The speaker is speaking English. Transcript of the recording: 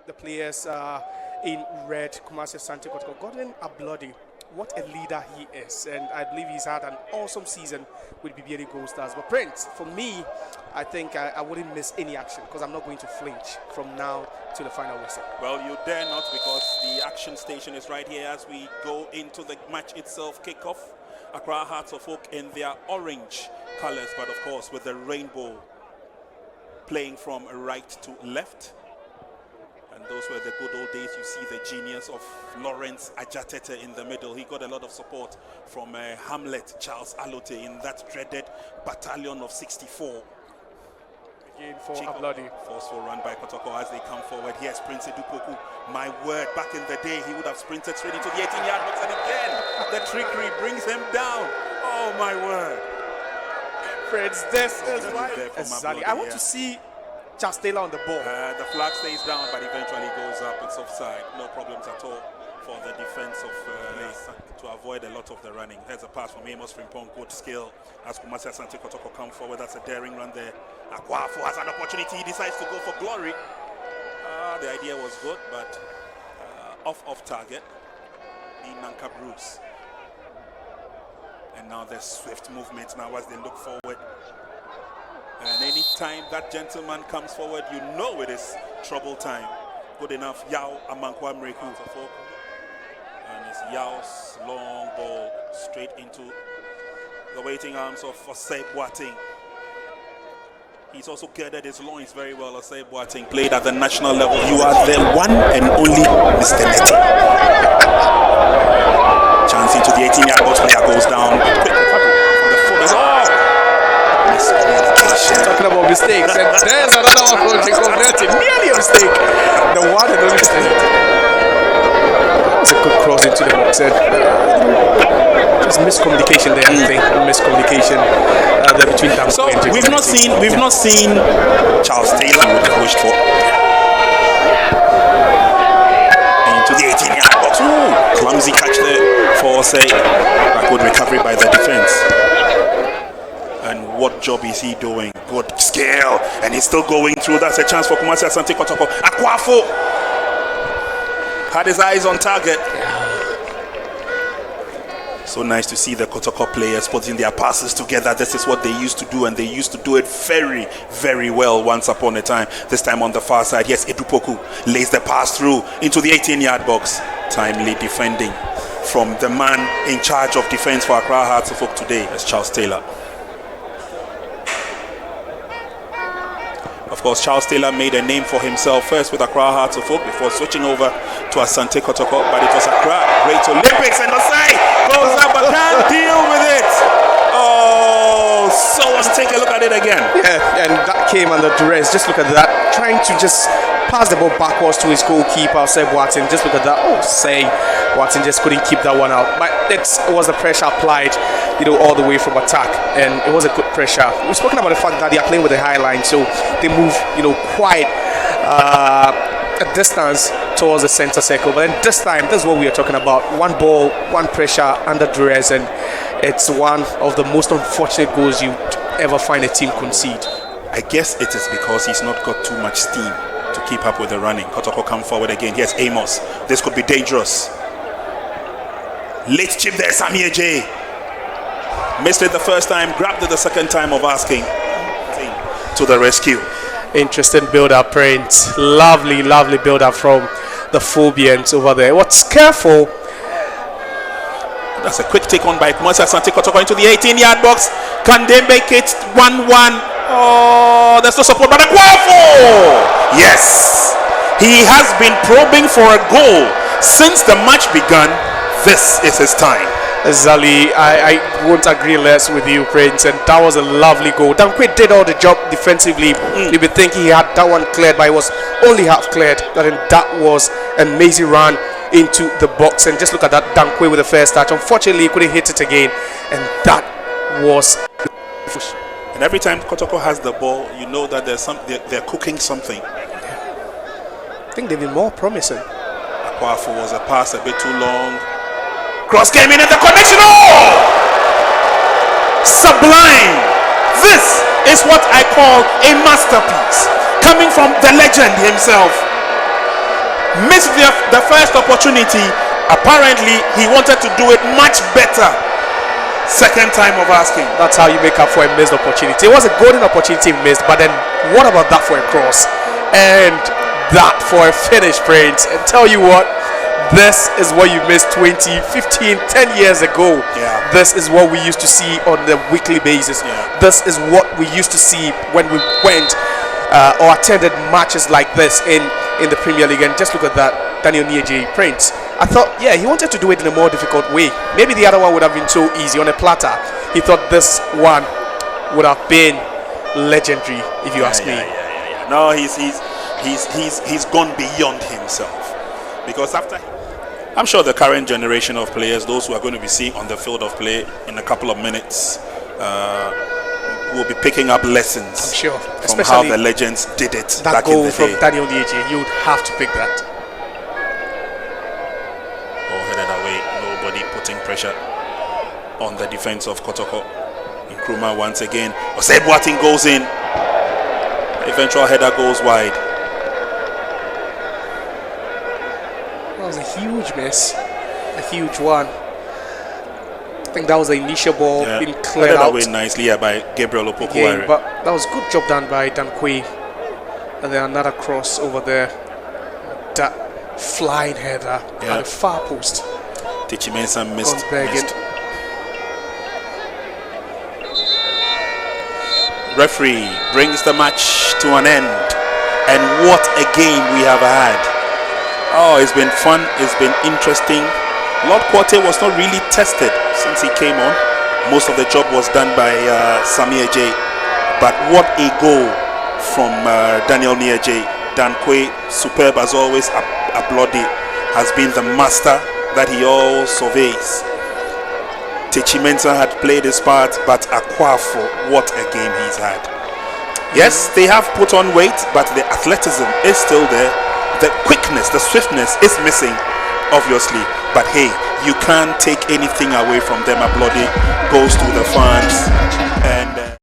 the players in red, Kumasi Asante Kotoko, gotten a bloody. What a leader he is, and I believe he's had an awesome season with BBA Gold Stars. But Prince, for me, I think I wouldn't miss any action because I'm not going to flinch from now to the final whistle. Well, you dare not, because the action station is right here as we go into the match itself. Kickoff. Accra Hearts of Oak in their orange colors, but of course with the rainbow playing from right to left. And those were the good old days. You see the genius of Lawrence Ajatete in the middle. He got a lot of support from Hamlet Charles Alote in that dreaded battalion of 64. Again for a bloody forceful run by Kotoko as they come forward. Here's Prince Edupoku. My word, back in the day, he would have sprinted straight into the 18-yard box, and again, the trickery brings him down. Oh my word. Friends, this is why I want to see Charles Taylor on the ball. The flag stays down, but eventually goes up. It's offside. No problems at all for the defense of to avoid a lot of the running. There's a pass from Amos Frimpong. Good skill as Kumasi Asante Kotoko come forward. That's a daring run there. Akwafo has an opportunity. He decides to go for glory. The idea was good, but off target. Nanka Bruce. And now there's swift movement now as they look forward. And any time that gentleman comes forward, you know it is trouble time. Good enough. Yao Amankwa Mreku. And it's Yao's long ball straight into the waiting arms of Osei Boateng. He's also girded his loins very well. Osei Boateng played at the national level. You are the one and only Mr. Netty. Chance into the 18-yard box. Player goes down. Quick recovery from the fullback. Oh! Miscommunication. Talking about mistakes, and there's another one from Jacob Netty. Nearly a mistake. The one and only mistake. That was a good cross into the box. Just miscommunication there, I think. Miscommunication between them. So we've not seen Charles Taylor would have wished for. Into the 18-yard box. Ooh, clumsy catch there for Osei. A good recovery by the defense. And what job is he doing? Good skill, and he's still going through. That's a chance for Kumasi Asante Kotoko. Akwafo had his eyes on target. So nice to see the Kotoko players putting their passes together. This is what they used to do, and they used to do it very, very well once upon a time. This time on the far side, yes, Edupoku lays the pass through into the 18-yard box. Timely defending from the man in charge of defense for Accra Hearts of Oak today, as Charles Taylor. Of course, Charles Taylor made a name for himself first with Accra Hearts of Oak before switching over to Asante Kotoko. But it was Accra, great Olympics, and Osei goes up but can't deal with it. Oh, so let's take a look at it again. Yeah, and that came under duress. Just look at that, trying to just pass the ball backwards to his goalkeeper, Osei Boateng. Just look at that. Oh, Osei Boateng just couldn't keep that one out. But it was the pressure applied, all the way from attack, and it was a good pressure. We've spoken about the fact that they are playing with a high line, so they move, quite a distance towards the center circle. But then this time, this is what we are talking about: one ball, one pressure under duress, and it's one of the most unfortunate goals you ever find a team concede. I guess it is because he's not got too much steam to keep up with the running. Kotoko come forward again. Here's Amos. This could be dangerous. Late chip there, Samir J. Missed it the first time, grabbed it the second time of asking. To the rescue. Interesting build-up, Prince. Lovely, lovely build-up from the Phobians over there. What's careful? That's a quick take on by Kumasi Asante Kotoko into the 18-yard box. Can they make it 1-1? Oh, there's no support by the Akwafo. Yes, he has been probing for a goal since the match began. This is his time. Zali, I won't agree less with you, Prince, and that was a lovely goal. Dankwe did all the job defensively. You'd be thinking he had that one cleared, but it was only half cleared. That was an amazing run into the box, and just look at that Dankwe with the first touch. Unfortunately, he couldn't hit it again, and that was. And every time Kotoko has the ball, you know that they're cooking something. I think they've been more promising. Akwafo was a pass a bit too long. Cross came in and the connection. Oh! Sublime. This is what I call a masterpiece. Coming from the legend himself. missed the first opportunity. Apparently, he wanted to do it much better. Second time of asking. That's how you make up for a missed opportunity. It was a golden opportunity missed, but then what about that for a cross? And that for a finish, Prince. And tell you what, this is what you missed 20, 15, 10 years ago. Yeah. This is what we used to see on the weekly basis. Yeah. This is what we used to see when we went or attended matches like this in the Premier League. And just look at that, Daniel Nieje, Prince. I thought, yeah, he wanted to do it in a more difficult way. Maybe the other one would have been so easy on a platter. He thought this one would have been legendary, if you ask me. Yeah. No, he's gone beyond himself, because after, I'm sure the current generation of players, those who are going to be seeing on the field of play in a couple of minutes, will be picking up lessons. I'm sure, from how the legends did it that back in goal the from day. Daniel Nieje, you would have to pick that. Headed away, nobody putting pressure on the defense of Kotoko. Nkrumah once again. Osei Boateng goes in. Eventual header goes wide. That was a huge miss, a huge one. I think that was the initial ball being cleared out away nicely by Gabriel Opoku. But that was good job done by Dankwe. And then another cross over there. That flying header at the far post. Tichimensa missed. Referee brings the match to an end, and what a game we have had. Oh, it's been fun, it's been interesting. Lord Quarte was not really tested since he came on. Most of the job was done by Samir J. But what a goal from Daniel Nieje. Dankwe, superb as always. Ablodi has been the master that he all surveys. Tichimensa had played his part, but Akwafo, what a game he's had. Yes, they have put on weight, but the athleticism is still there. The quickness, the swiftness is missing, obviously. But hey, you can't take anything away from them. Ablodi goes to the fans and